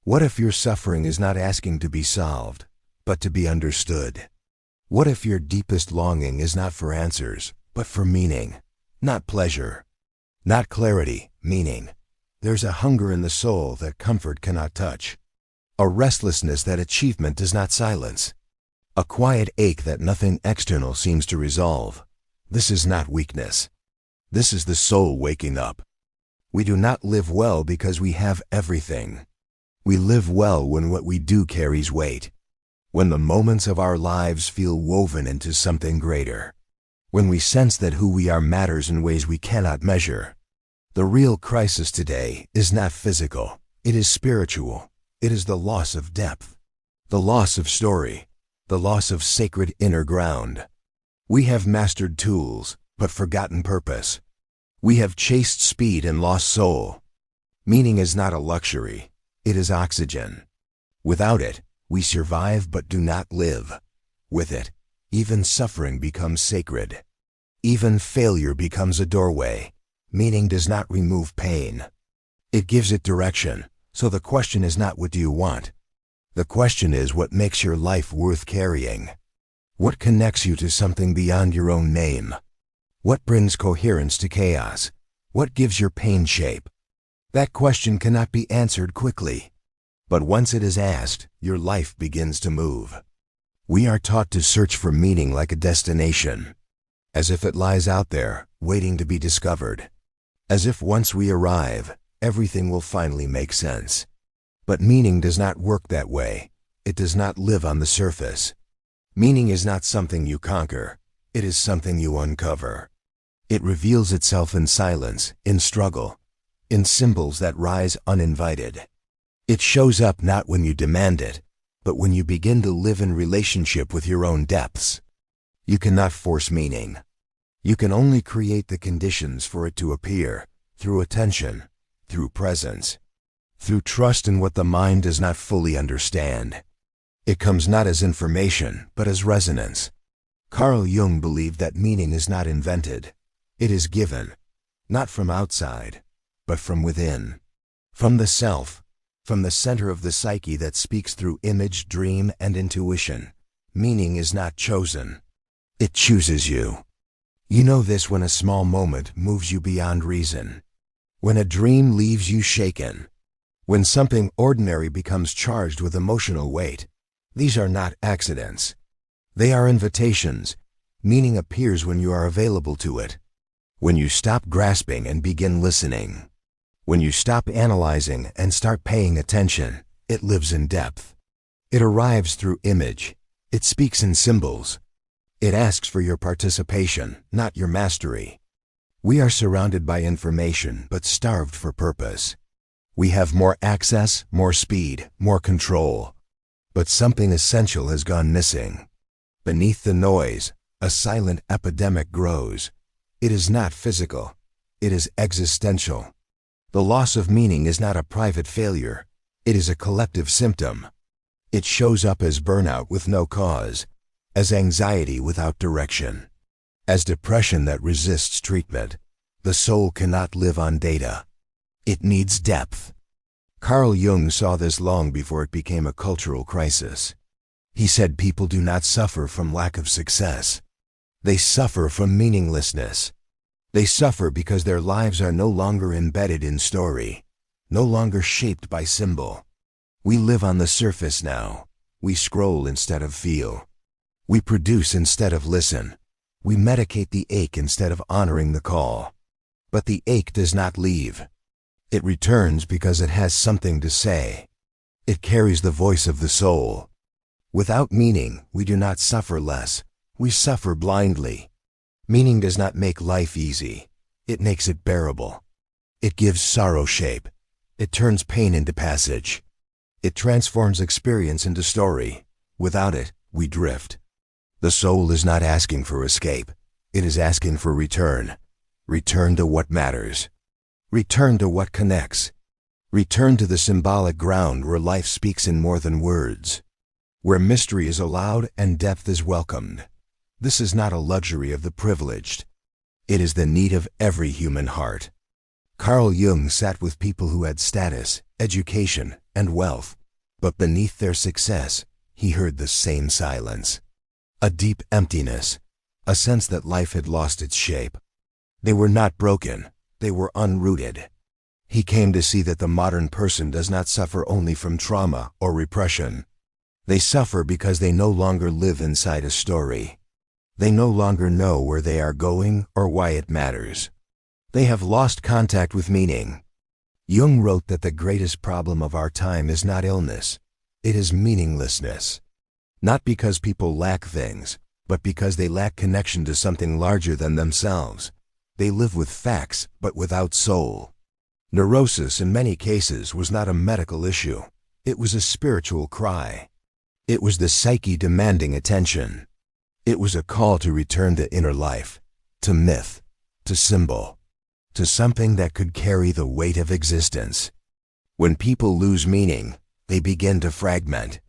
What if your suffering is not asking to be solved, but to be understood? What if your deepest longing is not for answers, but for meaning? Not pleasure, not clarity, meaning. There's a hunger in the soul that comfort cannot touch, a restlessness that achievement does not silence, a quiet ache that nothing external seems to resolve. This is not weakness. This is the soul waking up. We do not live well because we have everything. We live well when what we do carries weight, when the moments of our lives feel woven into something greater, when we sense that who we are matters in ways we cannot measure. The real crisis today is not physical, it is spiritual. It is the loss of depth, the loss of story, the loss of sacred inner ground. We have mastered tools, but forgotten purpose. We have chased speed and lost soul. Meaning is not a luxury, it is oxygen. Without it, we survive but do not live. With it, even suffering becomes sacred. Even failure becomes a doorway. Meaning does not remove pain. It gives it direction. So the question is not what do you want? The question is what makes your life worth carrying? What connects you to something beyond your own name? What brings coherence to chaos? What gives your pain shape? That question cannot be answered quickly. But once it is asked, your life begins to move. We are taught to search for meaning like a destination, as if it lies out there, waiting to be discovered. As if once we arrive, everything will finally make sense. But meaning does not work that way. It does not live on the surface. Meaning is not something you conquer. It is something you uncover. It reveals itself in silence, in struggle, in symbols that rise uninvited. It shows up not when you demand it, but when you begin to live in relationship with your own depths. You cannot force meaning. You can only create the conditions for it to appear, through attention, through presence, through trust in what the mind does not fully understand. It comes not as information, but as resonance. Carl Jung believed that meaning is not invented. It is given, not from outside, but from within. From the self, from the center of the psyche that speaks through image, dream, and intuition. Meaning is not chosen. It chooses you. You know this when a small moment moves you beyond reason. When a dream leaves you shaken, when something ordinary becomes charged with emotional weight. These are not accidents. They are invitations. Meaning appears when you are available to it. When you stop grasping and begin listening. When you stop analyzing and start paying attention, it lives in depth. It arrives through image. It speaks in symbols. It asks for your participation, not your mastery. We are surrounded by information, but starved for purpose. We have more access, more speed, more control. But something essential has gone missing. Beneath the noise, a silent epidemic grows. It is not physical. It is existential. The loss of meaning is not a private failure. It is a collective symptom. It shows up as burnout with no cause, as anxiety without direction, as depression that resists treatment. The soul cannot live on data. It needs depth. Carl Jung saw this long before it became a cultural crisis. He said people do not suffer from lack of success. They suffer from meaninglessness. They suffer because their lives are no longer embedded in story, no longer shaped by symbol. We live on the surface now. We scroll instead of feel. We produce instead of listen. We medicate the ache instead of honoring the call. But the ache does not leave. It returns because it has something to say. It carries the voice of the soul. Without meaning, we do not suffer less. We suffer blindly. Meaning does not make life easy. It makes it bearable. It gives sorrow shape. It turns pain into passage. It transforms experience into story. Without it, we drift. The soul is not asking for escape. It is asking for return. Return to what matters. Return to what connects. Return to the symbolic ground where life speaks in more than words. Where mystery is allowed and depth is welcomed. This is not a luxury of the privileged. It is the need of every human heart. Carl Jung sat with people who had status, education, and wealth, but beneath their success, he heard the same silence. A deep emptiness, a sense that life had lost its shape. They were not broken, they were unrooted. He came to see that the modern person does not suffer only from trauma or repression. They suffer because they no longer live inside a story. They no longer know where they are going or why it matters. They have lost contact with meaning. Jung wrote that the greatest problem of our time is not illness, it is meaninglessness. Not because people lack things, but because they lack connection to something larger than themselves. They live with facts, but without soul. Neurosis in many cases was not a medical issue. It was a spiritual cry. It was the psyche demanding attention. It was a call to return to inner life, to myth, to symbol, to something that could carry the weight of existence. When people lose meaning, they begin to fragment.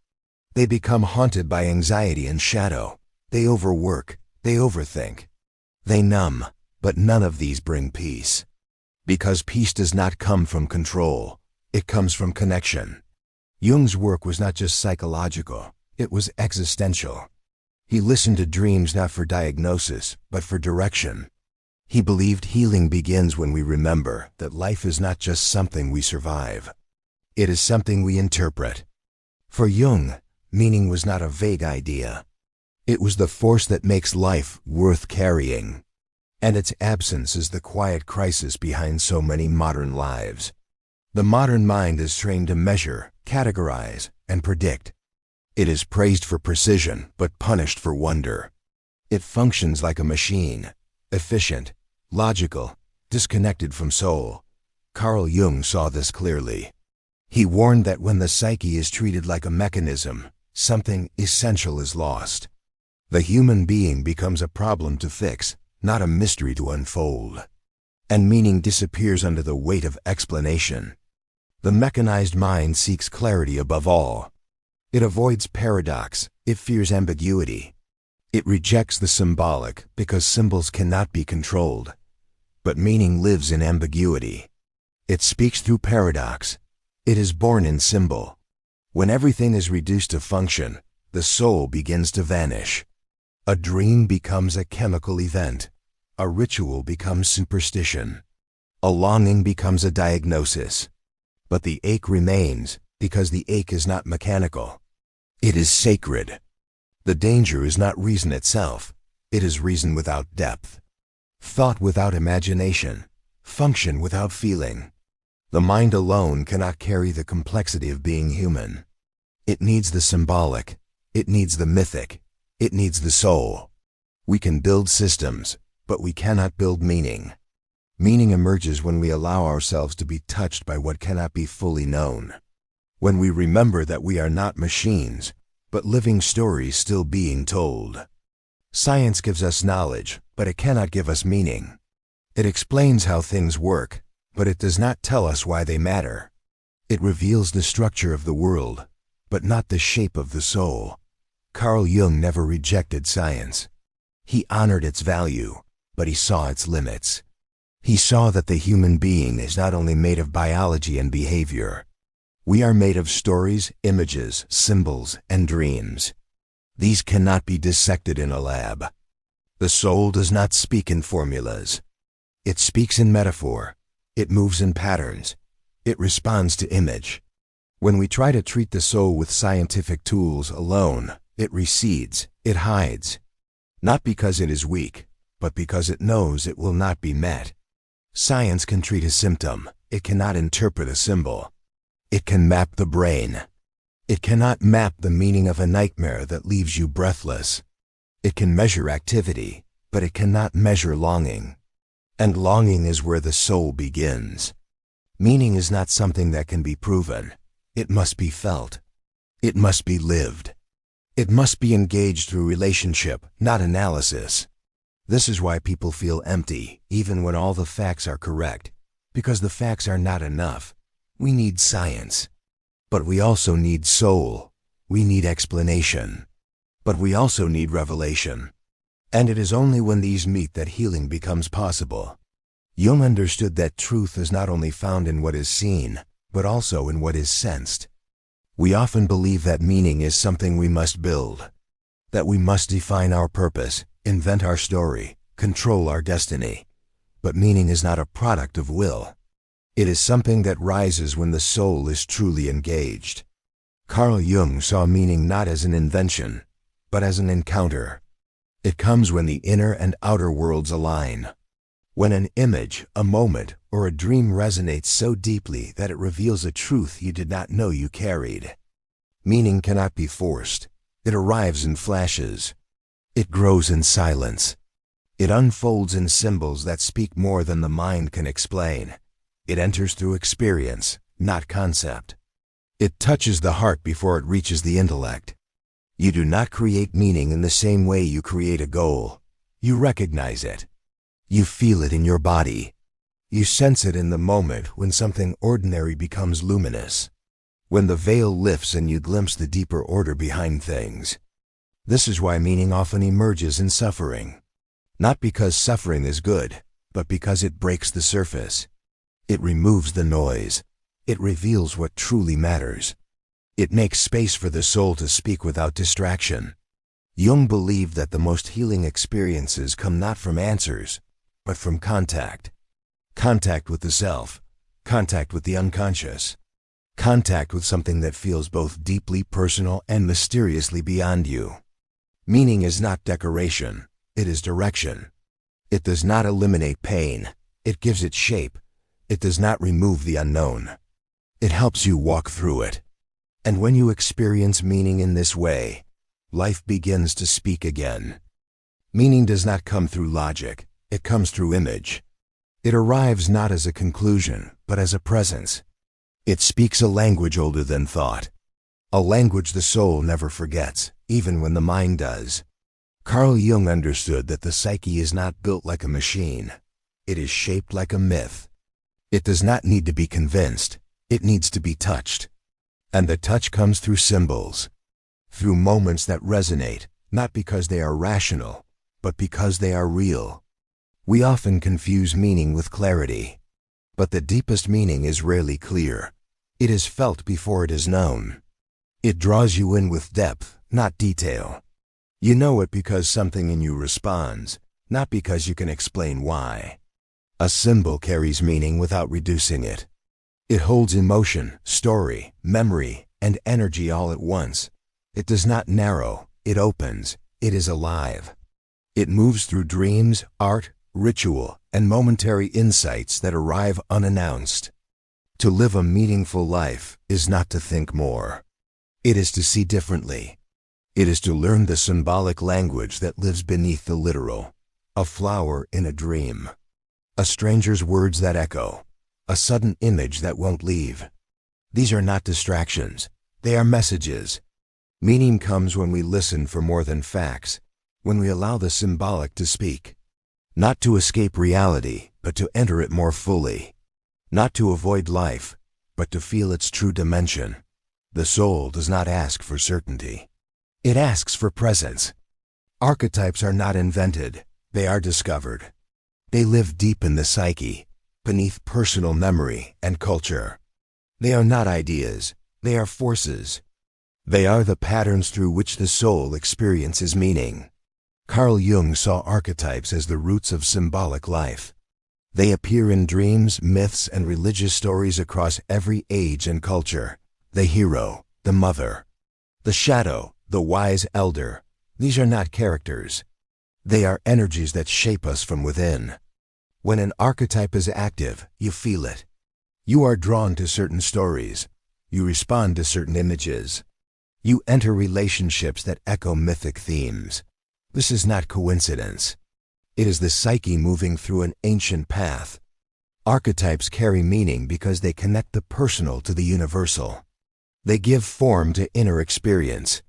They become haunted by anxiety and shadow. They overwork, they overthink. They numb, but none of these bring peace. Because peace does not come from control, it comes from connection. Jung's work was not just psychological, it was existential. He listened to dreams not for diagnosis, but for direction. He believed healing begins when we remember that life is not just something we survive. It is something we interpret. For Jung, meaning was not a vague idea. It was the force that makes life worth carrying. And its absence is the quiet crisis behind so many modern lives. The modern mind is trained to measure, categorize, and predict. It is praised for precision, but punished for wonder. It functions like a machine, efficient, logical, disconnected from soul. Carl Jung saw this clearly. He warned that when the psyche is treated like a mechanism, something essential is lost. The human being becomes a problem to fix, not a mystery to unfold. And meaning disappears under the weight of explanation. The mechanized mind seeks clarity above all. It avoids paradox, it fears ambiguity. It rejects the symbolic because symbols cannot be controlled. But meaning lives in ambiguity. It speaks through paradox. It is born in symbol. When everything is reduced to function, the soul begins to vanish. A dream becomes a chemical event. A ritual becomes superstition. A longing becomes a diagnosis. But the ache remains because the ache is not mechanical. It is sacred. The danger is not reason itself. It is reason without depth. Thought without imagination. Function without feeling. The mind alone cannot carry the complexity of being human. It needs the symbolic. It needs the mythic. It needs the soul. We can build systems, but we cannot build meaning. Meaning emerges when we allow ourselves to be touched by what cannot be fully known. When we remember that we are not machines, but living stories still being told. Science gives us knowledge, but it cannot give us meaning. It explains how things work, but it does not tell us why they matter. It reveals the structure of the world, but not the shape of the soul. Carl Jung never rejected science. He honored its value, but he saw its limits. He saw that the human being is not only made of biology and behavior. We are made of stories, images, symbols, and dreams. These cannot be dissected in a lab. The soul does not speak in formulas. It speaks in metaphor. It moves in patterns. It responds to image. When we try to treat the soul with scientific tools alone, it recedes, it hides. Not because it is weak, but because it knows it will not be met. Science can treat a symptom. It cannot interpret a symbol. It can map the brain. It cannot map the meaning of a nightmare that leaves you breathless. It can measure activity, but it cannot measure longing. And longing is where the soul begins. Meaning is not something that can be proven. It must be felt. It must be lived. It must be engaged through relationship, not analysis. This is why people feel empty, even when all the facts are correct, because the facts are not enough. We need science. But we also need soul. We need explanation. But we also need revelation. And it is only when these meet that healing becomes possible. Jung understood that truth is not only found in what is seen, but also in what is sensed. We often believe that meaning is something we must build, that we must define our purpose, invent our story, control our destiny. But meaning is not a product of will. It is something that rises when the soul is truly engaged. Carl Jung saw meaning not as an invention, but as an encounter. It comes when the inner and outer worlds align. When an image, a moment, or a dream resonates so deeply that it reveals a truth you did not know you carried. Meaning cannot be forced. It arrives in flashes. It grows in silence. It unfolds in symbols that speak more than the mind can explain. It enters through experience, not concept. It touches the heart before it reaches the intellect. You do not create meaning in the same way you create a goal. You recognize it. You feel it in your body. You sense it in the moment when something ordinary becomes luminous. When the veil lifts and you glimpse the deeper order behind things. This is why meaning often emerges in suffering. Not because suffering is good, but because it breaks the surface. It removes the noise. It reveals what truly matters. It makes space for the soul to speak without distraction. Jung believed that the most healing experiences come not from answers, but from contact. Contact with the self, contact with the unconscious, contact with something that feels both deeply personal and mysteriously beyond you. Meaning is not decoration, it is direction. It does not eliminate pain, it gives it shape. It does not remove the unknown. It helps you walk through it. And when you experience meaning in this way, life begins to speak again. Meaning does not come through logic, it comes through image. It arrives not as a conclusion, but as a presence. It speaks a language older than thought. A language the soul never forgets, even when the mind does. Carl Jung understood that the psyche is not built like a machine. It is shaped like a myth. It does not need to be convinced. It needs to be touched. And the touch comes through symbols. Through moments that resonate, not because they are rational, but because they are real. We often confuse meaning with clarity. But the deepest meaning is rarely clear. It is felt before it is known. It draws you in with depth, not detail. You know it because something in you responds, not because you can explain why. A symbol carries meaning without reducing it. It holds emotion, story, memory, and energy all at once. It does not narrow, it opens, it is alive. It moves through dreams, art, ritual, and momentary insights that arrive unannounced. To live a meaningful life is not to think more. It is to see differently. It is to learn the symbolic language that lives beneath the literal. A flower in a dream. A stranger's words that echo. A sudden image that won't leave. These are not distractions. They are messages. Meaning comes when we listen for more than facts, when we allow the symbolic to speak. Not to escape reality, but to enter it more fully. Not to avoid life, but to feel its true dimension. The soul does not ask for certainty. It asks for presence. Archetypes are not invented, they are discovered. They live deep in the psyche, beneath personal memory and culture. They are not ideas, they are forces. They are the patterns through which the soul experiences meaning. Carl Jung saw archetypes as the roots of symbolic life. They appear in dreams, myths, and religious stories across every age and culture. The hero, the mother, the shadow, the wise elder. These are not characters. They are energies that shape us from within. When an archetype is active, you feel it. You are drawn to certain stories. You respond to certain images. You enter relationships that echo mythic themes. This is not coincidence. It is the psyche moving through an ancient path. Archetypes carry meaning because they connect the personal to the universal. They give form to inner experience.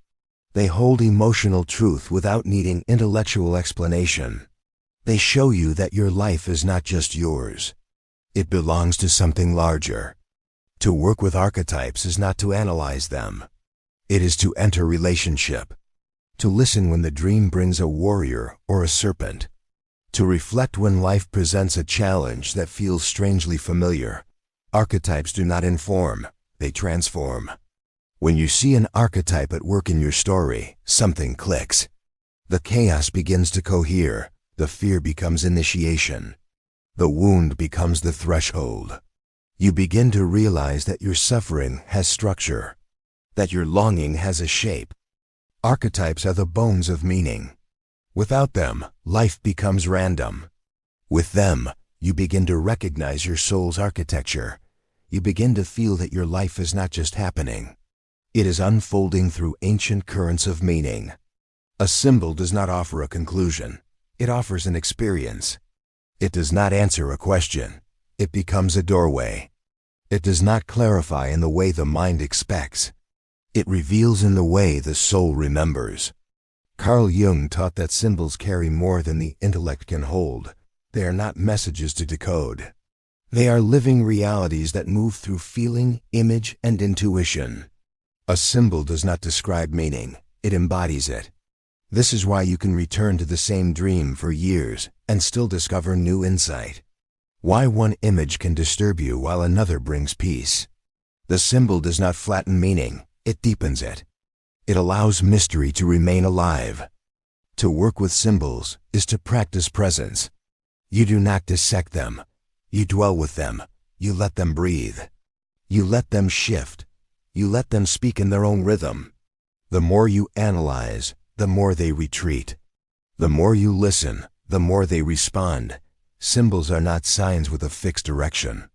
They hold emotional truth without needing intellectual explanation. They show you that your life is not just yours. It belongs to something larger. To work with archetypes is not to analyze them. It is to enter relationship. To listen when the dream brings a warrior or a serpent. To reflect when life presents a challenge that feels strangely familiar. Archetypes do not inform, they transform. When you see an archetype at work in your story, something clicks. The chaos begins to cohere, the fear becomes initiation. The wound becomes the threshold. You begin to realize that your suffering has structure, that your longing has a shape. Archetypes are the bones of meaning. Without them, life becomes random. With them, you begin to recognize your soul's architecture. You begin to feel that your life is not just happening. It is unfolding through ancient currents of meaning. A symbol does not offer a conclusion. It offers an experience. It does not answer a question. It becomes a doorway. It does not clarify in the way the mind expects. It reveals in the way the soul remembers. Carl Jung taught that symbols carry more than the intellect can hold. They are not messages to decode. They are living realities that move through feeling, image, and intuition. A symbol does not describe meaning. It embodies it. This is why you can return to the same dream for years and still discover new insight. Why one image can disturb you while another brings peace. The symbol does not flatten meaning, it deepens it. It allows mystery to remain alive. To work with symbols is to practice presence. You do not dissect them. You dwell with them. You let them breathe. You let them shift. You let them speak in their own rhythm. The more you analyze, the more they retreat. The more you listen, the more they respond. Symbols are not signs with a fixed direction.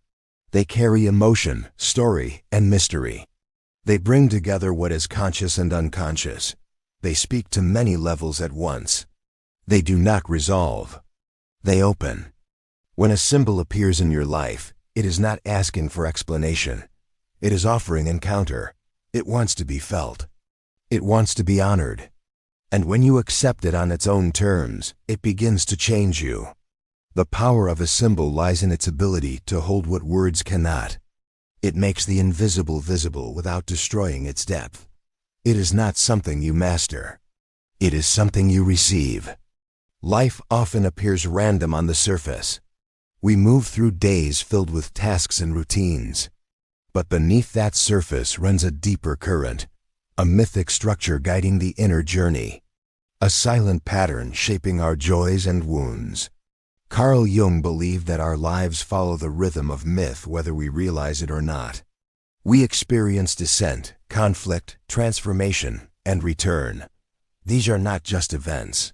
They carry emotion, story, and mystery. They bring together what is conscious and unconscious. They speak to many levels at once. They do not resolve. They open. When a symbol appears in your life, it is not asking for explanation. It is offering encounter. It wants to be felt. It wants to be honored. And when you accept it on its own terms, it begins to change you. The power of a symbol lies in its ability to hold what words cannot. It makes the invisible visible without destroying its depth. It is not something you master. It is something you receive. Life often appears random on the surface. We move through days filled with tasks and routines. But beneath that surface runs a deeper current, a mythic structure guiding the inner journey, a silent pattern shaping our joys and wounds. Carl Jung believed that our lives follow the rhythm of myth whether we realize it or not. We experience descent, conflict, transformation, and return. These are not just events.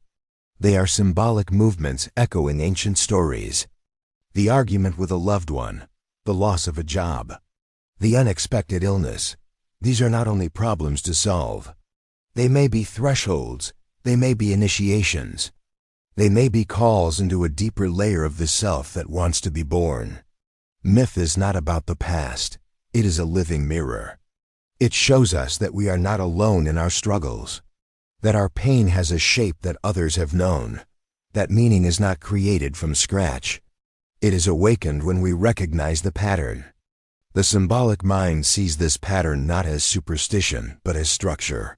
They are symbolic movements echoing ancient stories. The argument with a loved one, the loss of a job, the unexpected illness. These are not only problems to solve. They may be thresholds. They may be initiations. They may be calls into a deeper layer of the self that wants to be born. Myth is not about the past. It is a living mirror. It shows us that we are not alone in our struggles, that our pain has a shape that others have known, that meaning is not created from scratch. It is awakened when we recognize the pattern. The symbolic mind sees this pattern not as superstition, but as structure.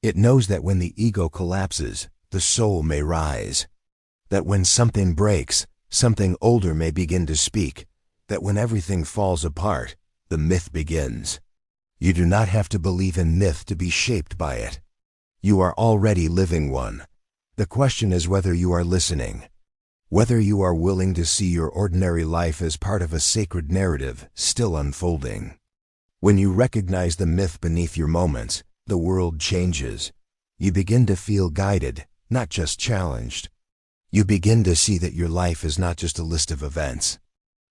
It knows that when the ego collapses, the soul may rise. That when something breaks, something older may begin to speak. That when everything falls apart, the myth begins. You do not have to believe in myth to be shaped by it. You are already living one. The question is whether you are listening. Whether you are willing to see your ordinary life as part of a sacred narrative still unfolding. When you recognize the myth beneath your moments, the world changes. You begin to feel guided, not just challenged. You begin to see that your life is not just a list of events.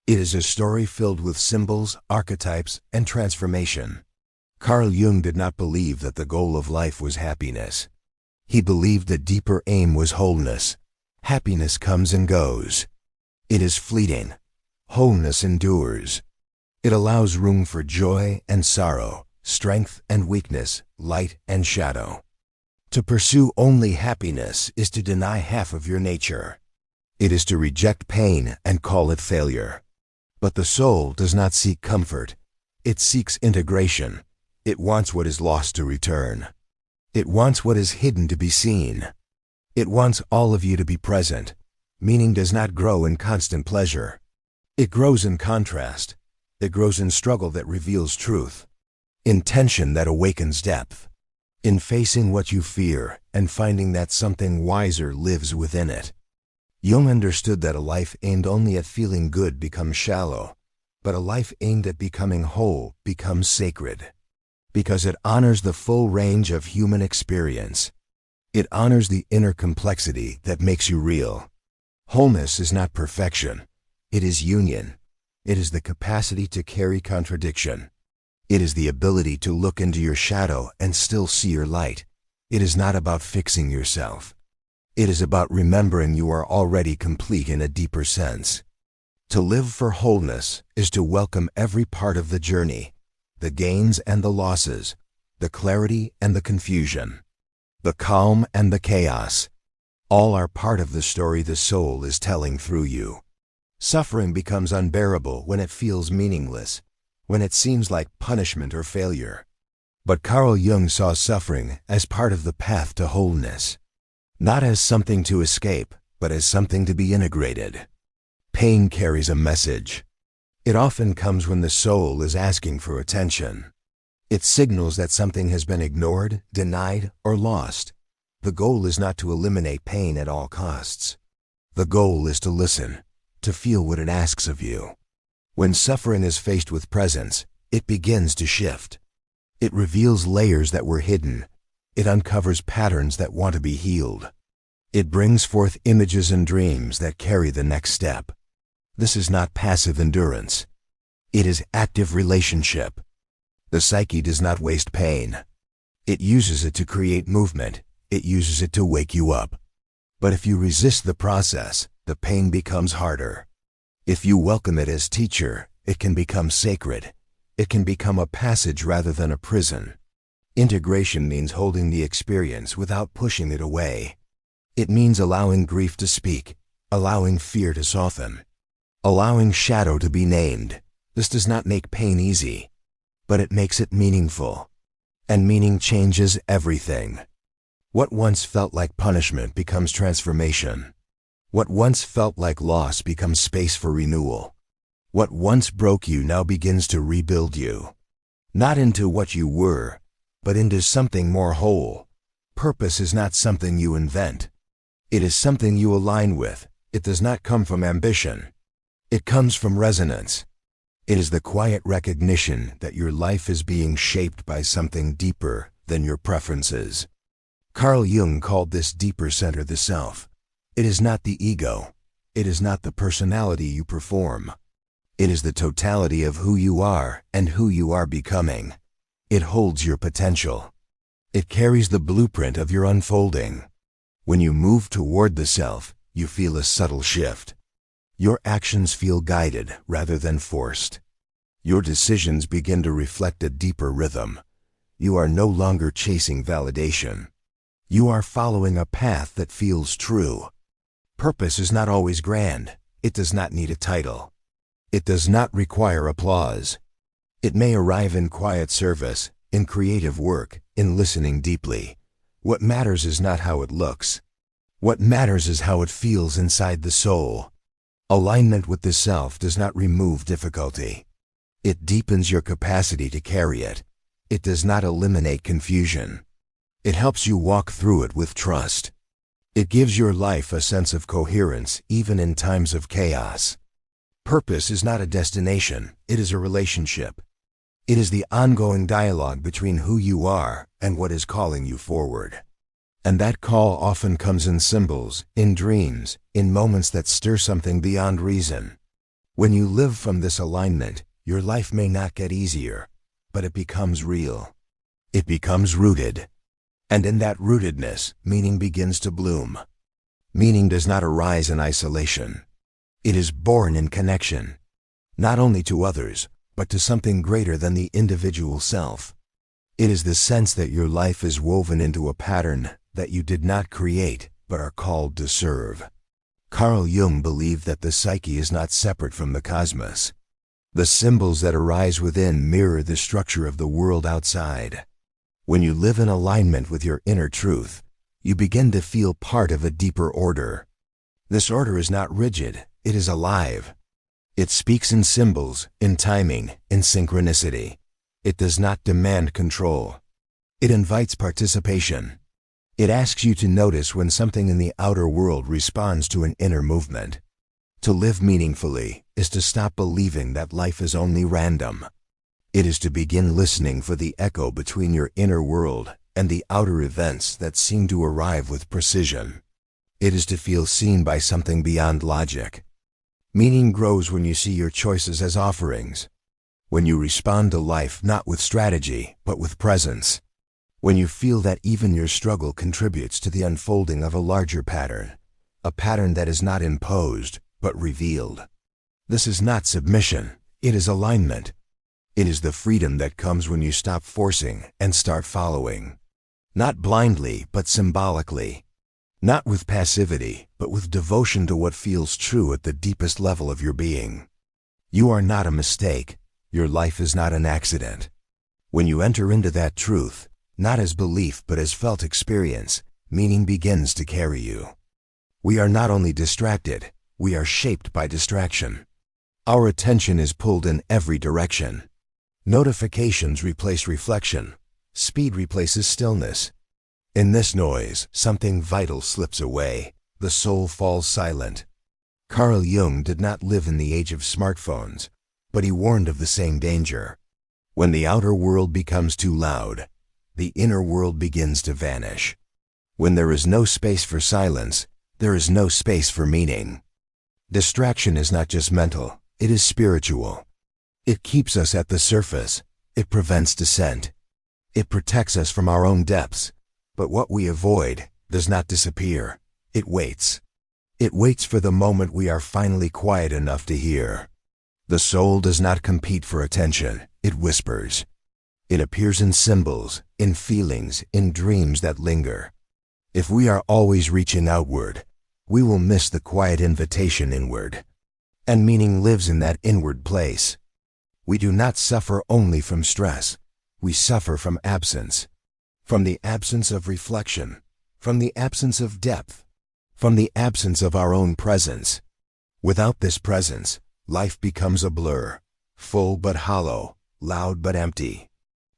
It is a story filled with symbols, archetypes, and transformation. Carl Jung did not believe that the goal of life was happiness. He believed the deeper aim was wholeness. Happiness comes and goes. It is fleeting. Wholeness endures. It allows room for joy and sorrow, strength and weakness, light and shadow. To pursue only happiness is to deny half of your nature. It is to reject pain and call it failure. But the soul does not seek comfort. It seeks integration. It wants what is lost to return. It wants what is hidden to be seen. It wants all of you to be present. Meaning does not grow in constant pleasure. It grows in contrast. It grows in struggle that reveals truth, in tension that awakens depth, in facing what you fear and finding that something wiser lives within it. Jung understood that a life aimed only at feeling good becomes shallow, but a life aimed at becoming whole becomes sacred, because it honors the full range of human experience. It honors the inner complexity that makes you real. Wholeness is not perfection. It is union. It is the capacity to carry contradiction. It is the ability to look into your shadow and still see your light. It is not about fixing yourself. It is about remembering you are already complete in a deeper sense. To live for wholeness is to welcome every part of the journey, the gains and the losses, the clarity and the confusion, the calm and the chaos. All are part of the story the soul is telling through you. Suffering becomes unbearable when it feels meaningless, when it seems like punishment or failure. But Carl Jung saw suffering as part of the path to wholeness, not as something to escape, but as something to be integrated. Pain carries a message. It often comes when the soul is asking for attention. It signals that something has been ignored, denied, or lost. The goal is not to eliminate pain at all costs. The goal is to listen, to feel what it asks of you. When suffering is faced with presence, it begins to shift. It reveals layers that were hidden. It uncovers patterns that want to be healed. It brings forth images and dreams that carry the next step. This is not passive endurance. It is active relationship. The psyche does not waste pain. It uses it to create movement. It uses it to wake you up. But if you resist the process, the pain becomes harder. If you welcome it as teacher, it can become sacred. It can become a passage rather than a prison. Integration means holding the experience without pushing it away. It means allowing grief to speak, allowing fear to soften, allowing shadow to be named. This does not make pain easy, but it makes it meaningful. And meaning changes everything. What once felt like punishment becomes transformation. What once felt like loss becomes space for renewal. What once broke you now begins to rebuild you. Not into what you were, but into something more whole. Purpose is not something you invent. It is something you align with. It does not come from ambition. It comes from resonance. It is the quiet recognition that your life is being shaped by something deeper than your preferences. Carl Jung called this deeper center the self. It is not the ego. It is not the personality you perform. It is the totality of who you are and who you are becoming. It holds your potential. It carries the blueprint of your unfolding. When you move toward the self, you feel a subtle shift. Your actions feel guided rather than forced. Your decisions begin to reflect a deeper rhythm. You are no longer chasing validation. You are following a path that feels true. Purpose is not always grand. It does not need a title. It does not require applause. It may arrive in quiet service, in creative work, in listening deeply. What matters is not how it looks. What matters is how it feels inside the soul. Alignment with the self does not remove difficulty. It deepens your capacity to carry it. It does not eliminate confusion. It helps you walk through it with trust. It gives your life a sense of coherence even in times of chaos. Purpose is not a destination, it is a relationship. It is the ongoing dialogue between who you are and what is calling you forward. And that call often comes in symbols, in dreams, in moments that stir something beyond reason. When you live from this alignment, your life may not get easier, but it becomes real. It becomes rooted. And in that rootedness, meaning begins to bloom. Meaning does not arise in isolation. It is born in connection, not only to others, but to something greater than the individual self. It is the sense that your life is woven into a pattern that you did not create, but are called to serve. Carl Jung believed that the psyche is not separate from the cosmos. The symbols that arise within mirror the structure of the world outside. When you live in alignment with your inner truth, you begin to feel part of a deeper order. This order is not rigid, it is alive. It speaks in symbols, in timing, in synchronicity. It does not demand control. It invites participation. It asks you to notice when something in the outer world responds to an inner movement. To live meaningfully is to stop believing that life is only random. It is to begin listening for the echo between your inner world and the outer events that seem to arrive with precision. It is to feel seen by something beyond logic. Meaning grows when you see your choices as offerings. When you respond to life not with strategy, but with presence. When you feel that even your struggle contributes to the unfolding of a larger pattern. A pattern that is not imposed, but revealed. This is not submission, it is alignment. It is the freedom that comes when you stop forcing and start following. Not blindly, but symbolically. Not with passivity, but with devotion to what feels true at the deepest level of your being. You are not a mistake. Your life is not an accident. When you enter into that truth, not as belief but as felt experience, meaning begins to carry you. We are not only distracted, we are shaped by distraction. Our attention is pulled in every direction. Notifications replace reflection. Speed replaces stillness. In this noise, something vital slips away. The soul falls silent. Carl Jung did not live in the age of smartphones, but he warned of the same danger. When the outer world becomes too loud, the inner world begins to vanish. When there is no space for silence, there is no space for meaning. Distraction is not just mental, it is spiritual. It keeps us at the surface. It prevents descent. It protects us from our own depths. But what we avoid does not disappear. It waits. It waits for the moment we are finally quiet enough to hear. The soul does not compete for attention. It whispers. It appears in symbols, in feelings, in dreams that linger. If we are always reaching outward, we will miss the quiet invitation inward. And meaning lives in that inward place. We do not suffer only from stress. We suffer from absence. From the absence of reflection. From the absence of depth. From the absence of our own presence. Without this presence, life becomes a blur. Full but hollow, loud but empty.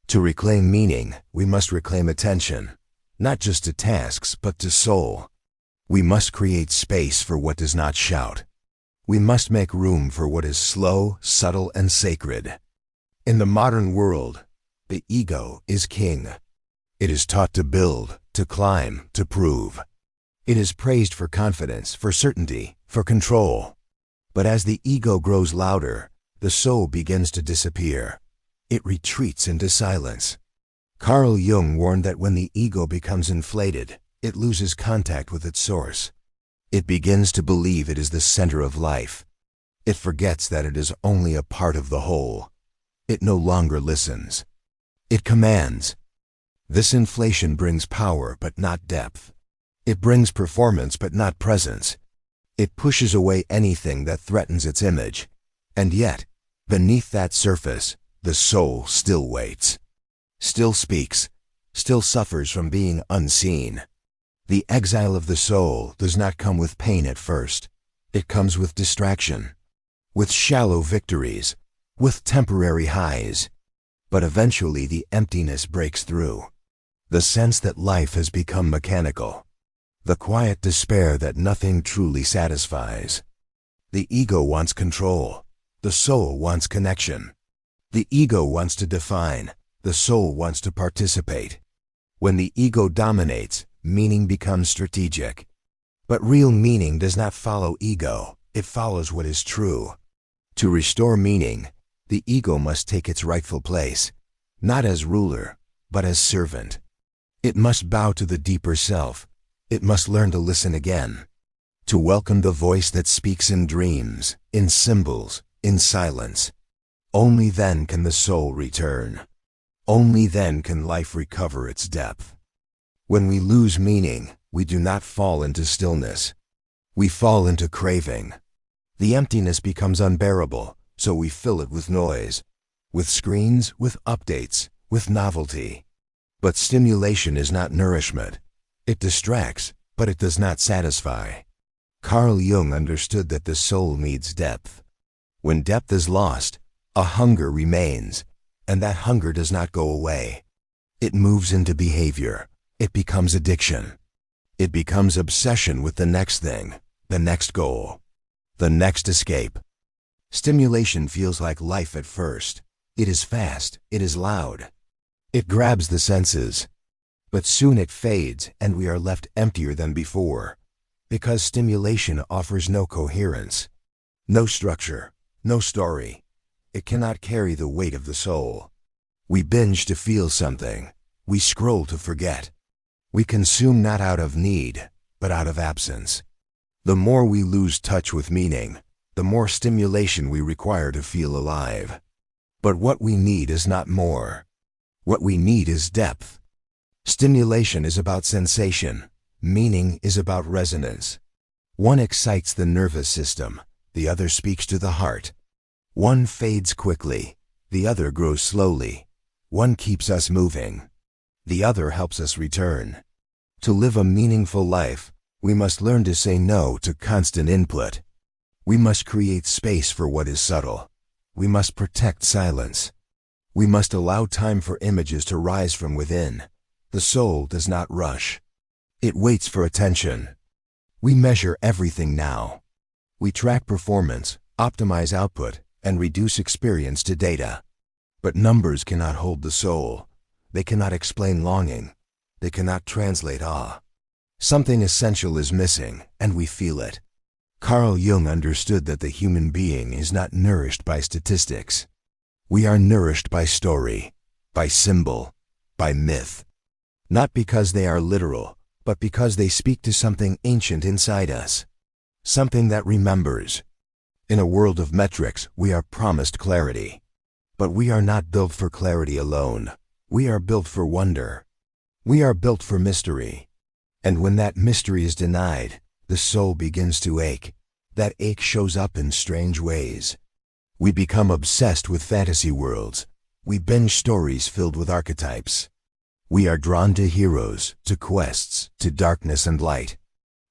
To reclaim meaning, we must reclaim attention. Not just to tasks, but to soul. We must create space for what does not shout. We must make room for what is slow, subtle, and sacred. In the modern world, the ego is king. It is taught to build, to climb, to prove. It is praised for confidence, for certainty, for control. But as the ego grows louder, the soul begins to disappear. It retreats into silence. Carl Jung warned that when the ego becomes inflated, it loses contact with its source. It begins to believe it is the center of life. It forgets that it is only a part of the whole. It no longer listens. It commands. This inflation brings power but not depth. It brings performance but not presence. It pushes away anything that threatens its image. And yet, beneath that surface, the soul still waits. Still speaks. Still suffers from being unseen. The exile of the soul does not come with pain at first. It comes with distraction, with shallow victories, with temporary highs. But eventually the emptiness breaks through. The sense that life has become mechanical. The quiet despair that nothing truly satisfies. The ego wants control. The soul wants connection. The ego wants to define. The soul wants to participate. When the ego dominates, meaning becomes strategic. But real meaning does not follow ego. It follows what is true. To restore meaning, the ego must take its rightful place, not as ruler, but as servant. It must bow to the deeper self. It must learn to listen again, to welcome the voice that speaks in dreams, in symbols, in silence. Only then can the soul return. Only then can life recover its depth. When we lose meaning, we do not fall into stillness. We fall into craving. The emptiness becomes unbearable, so we fill it with noise, with screens, with updates, with novelty. But stimulation is not nourishment. It distracts, but it does not satisfy. Carl Jung understood that the soul needs depth. When depth is lost, a hunger remains, and that hunger does not go away. It moves into behavior. It becomes addiction. It becomes obsession with the next thing, the next goal, the next escape. Stimulation feels like life at first. It is fast. It is loud. It grabs the senses. But soon it fades and we are left emptier than before, because stimulation offers no coherence, no structure, no story. It cannot carry the weight of the soul. We binge to feel something. We scroll to forget. We consume not out of need, but out of absence. The more we lose touch with meaning, the more stimulation we require to feel alive. But what we need is not more. What we need is depth. Stimulation is about sensation. Meaning is about resonance. One excites the nervous system, the other speaks to the heart. One fades quickly, the other grows slowly. One keeps us moving, the other helps us return. To live a meaningful life, we must learn to say no to constant input. We must create space for what is subtle. We must protect silence. We must allow time for images to rise from within. The soul does not rush. It waits for attention. We measure everything now. We track performance, optimize output, and reduce experience to data. But numbers cannot hold the soul. They cannot explain longing. They cannot translate awe. Something essential is missing, and we feel it. Carl Jung understood that the human being is not nourished by statistics. We are nourished by story, by symbol, by myth. Not because they are literal, but because they speak to something ancient inside us. Something that remembers. In a world of metrics, we are promised clarity. But we are not built for clarity alone. We are built for wonder. We are built for mystery. And when that mystery is denied, the soul begins to ache. That ache shows up in strange ways. We become obsessed with fantasy worlds. We binge stories filled with archetypes. We are drawn to heroes, to quests, to darkness and light.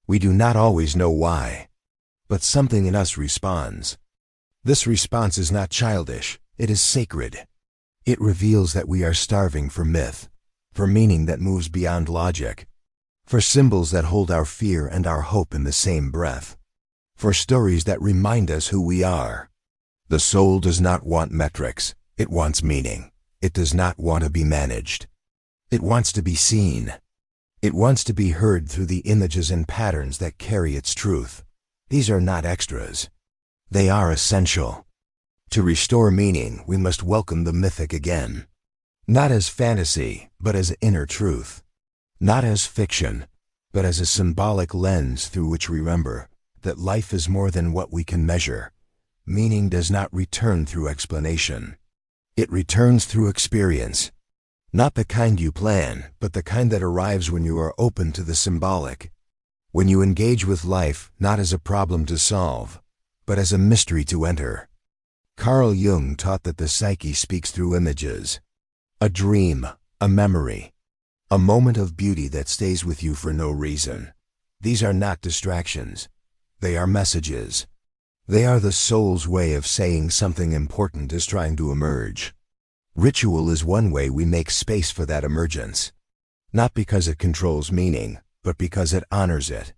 We do not always know why, but something in us responds. This response is not childish, it is sacred. It reveals that we are starving for myth, for meaning that moves beyond logic, for symbols that hold our fear and our hope in the same breath, for stories that remind us who we are. The soul does not want metrics, it wants meaning. It does not want to be managed. It wants to be seen. It wants to be heard through the images and patterns that carry its truth. These are not extras. They are essential. To restore meaning, we must welcome the mythic again. Not as fantasy, but as inner truth. Not as fiction, but as a symbolic lens through which we remember that life is more than what we can measure. Meaning does not return through explanation. It returns through experience. Not the kind you plan, but the kind that arrives when you are open to the symbolic. When you engage with life not as a problem to solve, but as a mystery to enter. Carl Jung taught that the psyche speaks through images. A dream, a memory, a moment of beauty that stays with you for no reason. These are not distractions. They are messages. They are the soul's way of saying something important is trying to emerge. Ritual is one way we make space for that emergence. Not because it controls meaning, but because it honors it.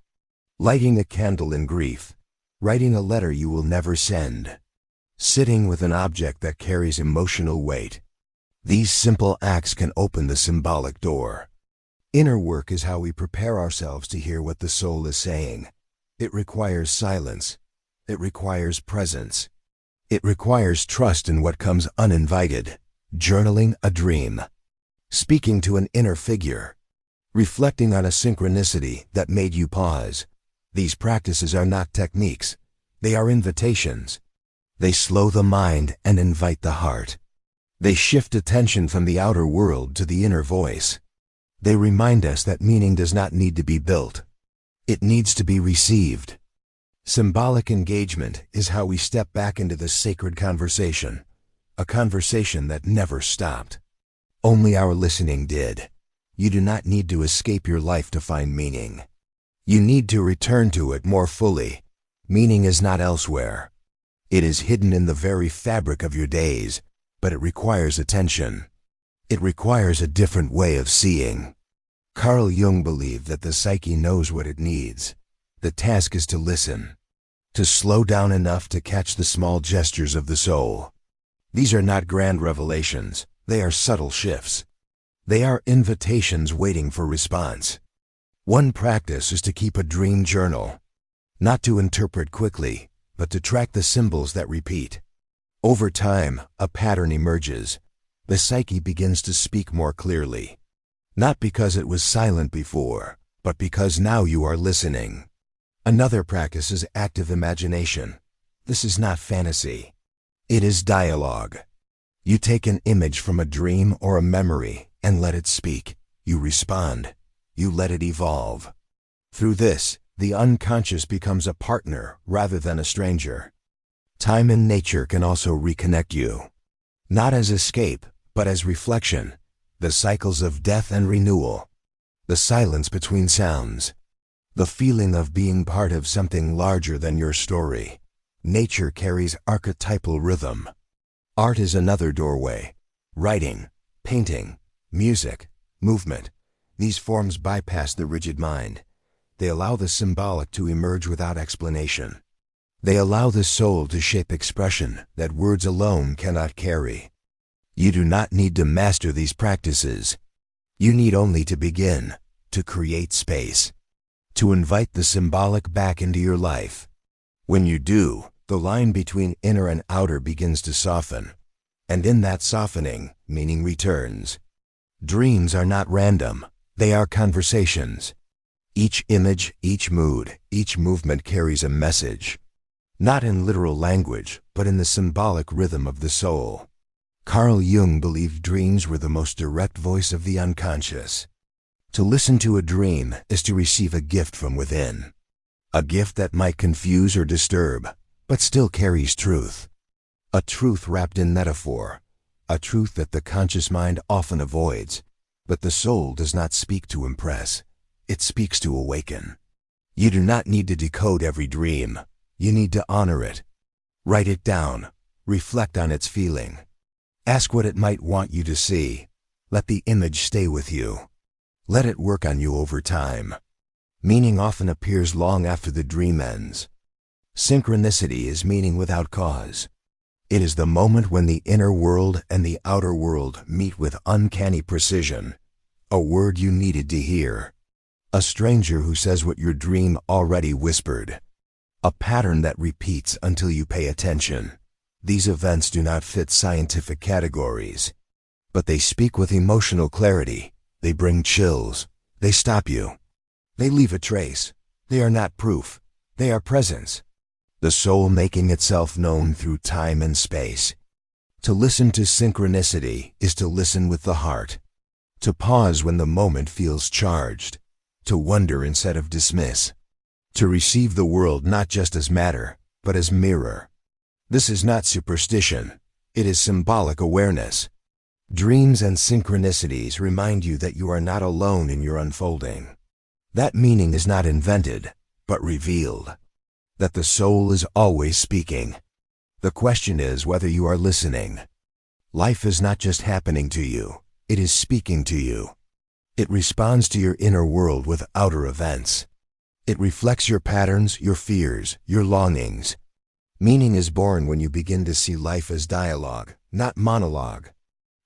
Lighting a candle in grief. Writing a letter you will never send. Sitting with an object that carries emotional weight. These simple acts can open the symbolic door. Inner work is how we prepare ourselves to hear what the soul is saying. It requires silence. It requires presence. It requires trust in what comes uninvited. Journaling a dream. Speaking to an inner figure. Reflecting on a synchronicity that made you pause. These practices are not techniques. They are invitations. They slow the mind and invite the heart. They shift attention from the outer world to the inner voice. They remind us that meaning does not need to be built. It needs to be received. Symbolic engagement is how we step back into the sacred conversation. A conversation that never stopped. Only our listening did. You do not need to escape your life to find meaning. You need to return to it more fully. Meaning is not elsewhere. It is hidden in the very fabric of your days, but it requires attention. It requires a different way of seeing. Carl Jung believed that the psyche knows what it needs. The task is to listen, to slow down enough to catch the small gestures of the soul. These are not grand revelations, they are subtle shifts. They are invitations waiting for response. One practice is to keep a dream journal, not to interpret quickly, but to track the symbols that repeat. Over time, a pattern emerges. The psyche begins to speak more clearly. Not because it was silent before, but because now you are listening. Another practice is active imagination. This is not fantasy. It is dialogue. You take an image from a dream or a memory and let it speak. You respond. You let it evolve. Through this, the unconscious becomes a partner rather than a stranger. Time and nature can also reconnect you. Not as escape, but as reflection. The cycles of death and renewal. The silence between sounds. The feeling of being part of something larger than your story. Nature carries archetypal rhythm. Art is another doorway. Writing, painting, music, movement. These forms bypass the rigid mind. They allow the symbolic to emerge without explanation. They allow the soul to shape expression that words alone cannot carry. You do not need to master these practices. You need only to begin, to create space, to invite the symbolic back into your life. When you do, the line between inner and outer begins to soften. And in that softening, meaning returns. Dreams are not random. They are conversations. Each image, each mood, each movement carries a message. Not in literal language, but in the symbolic rhythm of the soul. Carl Jung believed dreams were the most direct voice of the unconscious. To listen to a dream is to receive a gift from within. A gift that might confuse or disturb, but still carries truth. A truth wrapped in metaphor. A truth that the conscious mind often avoids. But the soul does not speak to impress. It speaks to awaken. You do not need to decode every dream. You need to honor it. Write it down. Reflect on its feeling. Ask what it might want you to see. Let the image stay with you. Let it work on you over time. Meaning often appears long after the dream ends. Synchronicity is meaning without cause. It is the moment when the inner world and the outer world meet with uncanny precision. A word you needed to hear. A stranger who says what your dream already whispered. A pattern that repeats until you pay attention. These events do not fit scientific categories, but they speak with emotional clarity. They bring chills. They stop you. They leave a trace. They are not proof. They are presence. The soul making itself known through time and space. To listen to synchronicity is to listen with the heart. To pause when the moment feels charged. To wonder instead of dismiss. To receive the world not just as matter, but as mirror. This is not superstition. It is symbolic awareness. Dreams and synchronicities remind you that you are not alone in your unfolding. That meaning is not invented, but revealed. That the soul is always speaking. The question is whether you are listening. Life is not just happening to you, it is speaking to you. It responds to your inner world with outer events. It reflects your patterns, your fears, your longings. Meaning is born when you begin to see life as dialogue, not monologue.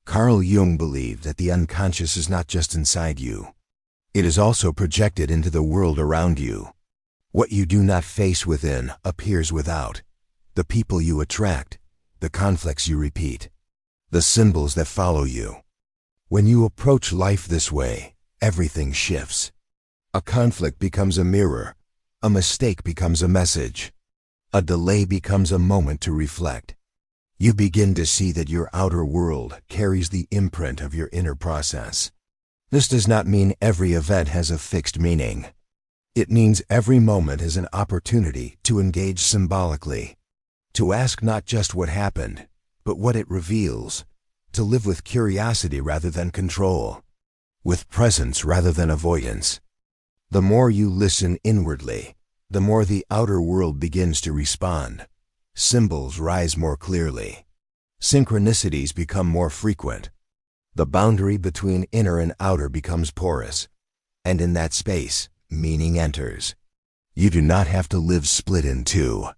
Carl Jung believed that the unconscious is not just inside you. It is also projected into the world around you. What you do not face within appears without. The people you attract, the conflicts you repeat, the symbols that follow you. When you approach life this way, everything shifts. A conflict becomes a mirror. A mistake becomes a message. A delay becomes a moment to reflect. You begin to see that your outer world carries the imprint of your inner process. This does not mean every event has a fixed meaning. It means every moment is an opportunity to engage symbolically, to ask not just what happened, but what it reveals, to live with curiosity rather than control, with presence rather than avoidance. The more you listen inwardly, the more the outer world begins to respond. Symbols rise more clearly. Synchronicities become more frequent. The boundary between inner and outer becomes porous. And in that space, meaning enters. You do not have to live split in two.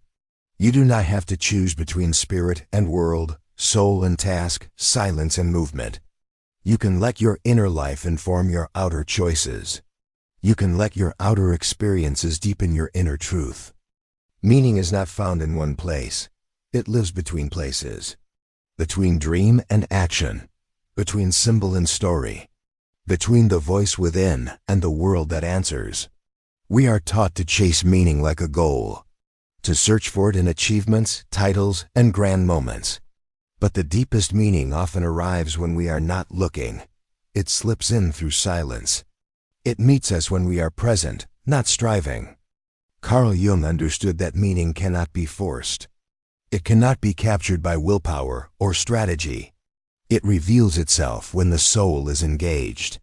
You do not have to choose between spirit and world, soul and task, silence and movement. You can let your inner life inform your outer choices. You can let your outer experiences deepen your inner truth. Meaning is not found in one place. It lives between places. Between dream and action. Between symbol and story. Between the voice within and the world that answers. We are taught to chase meaning like a goal, to search for it in achievements, titles, and grand moments. But the deepest meaning often arrives when we are not looking. It slips in through silence. It meets us when we are present, not striving. Carl Jung understood that meaning cannot be forced. It cannot be captured by willpower or strategy. It reveals itself when the soul is engaged.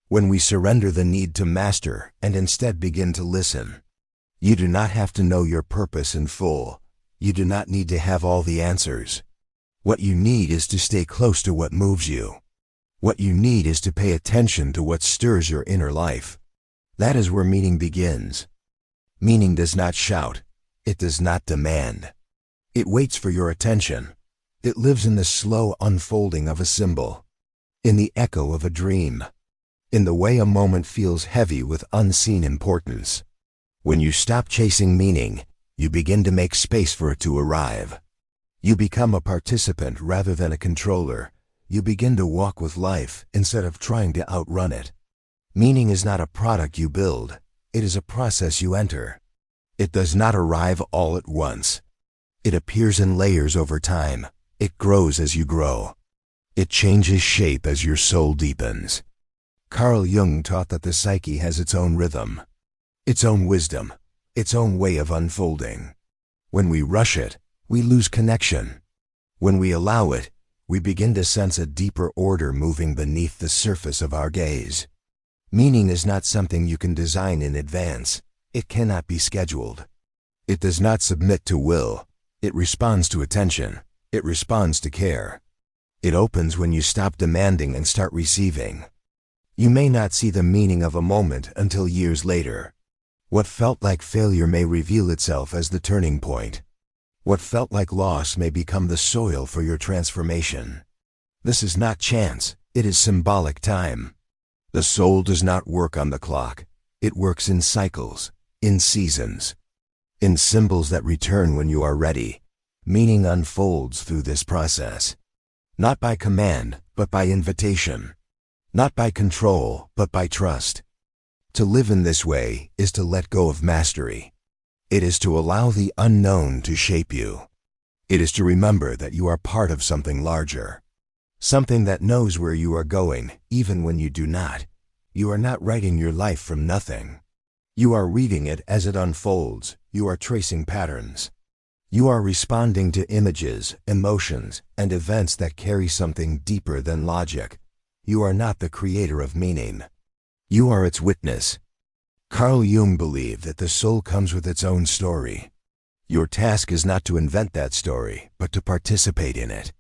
When we surrender the need to master and instead begin to listen. You do not have to know your purpose in full. You do not need to have all the answers. What you need is to stay close to what moves you. What you need is to pay attention to what stirs your inner life. That is where meaning begins. Meaning does not shout. It does not demand. It waits for your attention. It lives in the slow unfolding of a symbol. In the echo of a dream. In the way a moment feels heavy with unseen importance. When you stop chasing meaning, you begin to make space for it to arrive. You become a participant rather than a controller. You begin to walk with life instead of trying to outrun it. Meaning is not a product you build. It is a process you enter. It does not arrive all at once. It appears in layers over time. It grows as you grow. It changes shape as your soul deepens. Carl Jung taught that the psyche has its own rhythm, its own wisdom, its own way of unfolding. When we rush it, we lose connection. When we allow it, we begin to sense a deeper order moving beneath the surface of our gaze. Meaning is not something you can design in advance. It cannot be scheduled. It does not submit to will. It responds to attention. It responds to care. It opens when you stop demanding and start receiving. You may not see the meaning of a moment until years later. What felt like failure may reveal itself as the turning point. What felt like loss may become the soil for your transformation. This is not chance, it is symbolic time. The soul does not work on the clock. It works in cycles, in seasons, in symbols that return when you are ready. Meaning unfolds through this process. Not by command, but by invitation. Not by control, but by trust. To live in this way is to let go of mastery. It is to allow the unknown to shape you. It is to remember that you are part of something larger. Something that knows where you are going, even when you do not. You are not writing your life from nothing. You are reading it as it unfolds. You are tracing patterns. You are responding to images, emotions, and events that carry something deeper than logic. You are not the creator of meaning. You are its witness. Carl Jung believed that the soul comes with its own story. Your task is not to invent that story, but to participate in it.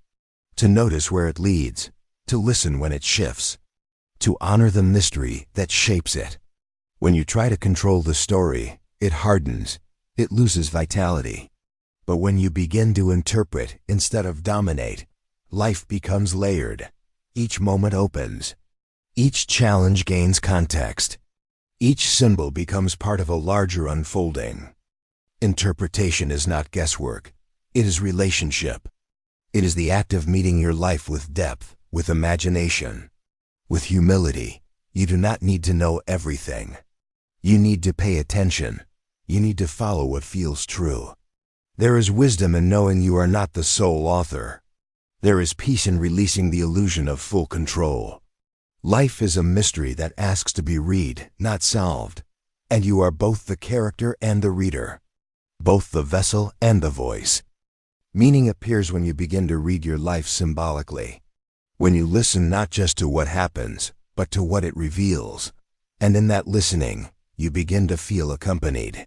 To notice where it leads, to listen when it shifts, to honor the mystery that shapes it. When you try to control the story, it hardens, it loses vitality. But when you begin to interpret instead of dominate, life becomes layered. Each moment opens. Each challenge gains context. Each symbol becomes part of a larger unfolding. Interpretation is not guesswork. It is relationship. It is the act of meeting your life with depth, with imagination, with humility. You do not need to know everything. You need to pay attention. You need to follow what feels true. There is wisdom in knowing you are not the sole author. There is peace in releasing the illusion of full control. Life is a mystery that asks to be read, not solved. And you are both the character and the reader, both the vessel and the voice. Meaning appears when you begin to read your life symbolically. When you listen not just to what happens, but to what it reveals. And in that listening, you begin to feel accompanied.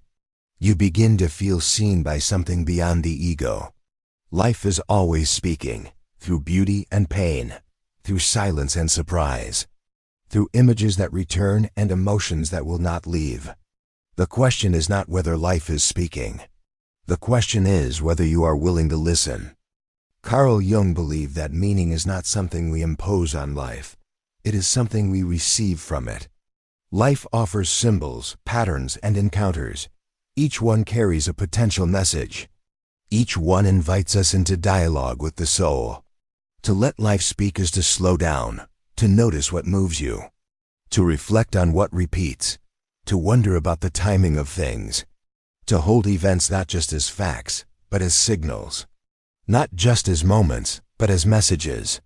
You begin to feel seen by something beyond the ego. Life is always speaking, through beauty and pain, through silence and surprise, through images that return and emotions that will not leave. The question is not whether life is speaking. The question is whether you are willing to listen. Carl Jung believed that meaning is not something we impose on life. It is something we receive from it. Life offers symbols, patterns, and encounters. Each one carries a potential message. Each one invites us into dialogue with the soul. To let life speak is to slow down, to notice what moves you, to reflect on what repeats, to wonder about the timing of things, to hold events not just as facts, but as signals, not just as moments, but as messages.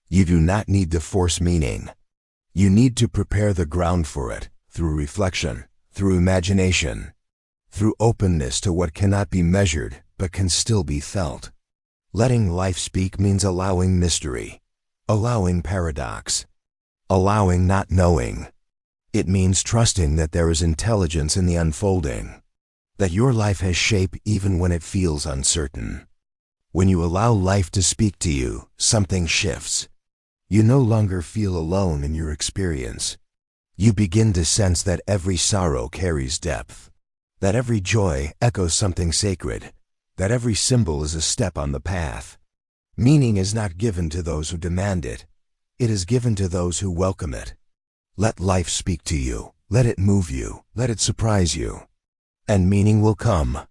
You do not need to force meaning. You need to prepare the ground for it, through reflection, through imagination, through openness to what cannot be measured, but can still be felt. Letting life speak means allowing mystery, allowing paradox, allowing not knowing. It means trusting that there is intelligence in the unfolding, that your life has shape even when it feels uncertain. When you allow life to speak to you, something shifts. You no longer feel alone in your experience. You begin to sense that every sorrow carries depth, that every joy echoes something sacred, that every symbol is a step on the path. Meaning is not given to those who demand it. It is given to those who welcome it. Let life speak to you. Let it move you. Let it surprise you. And meaning will come.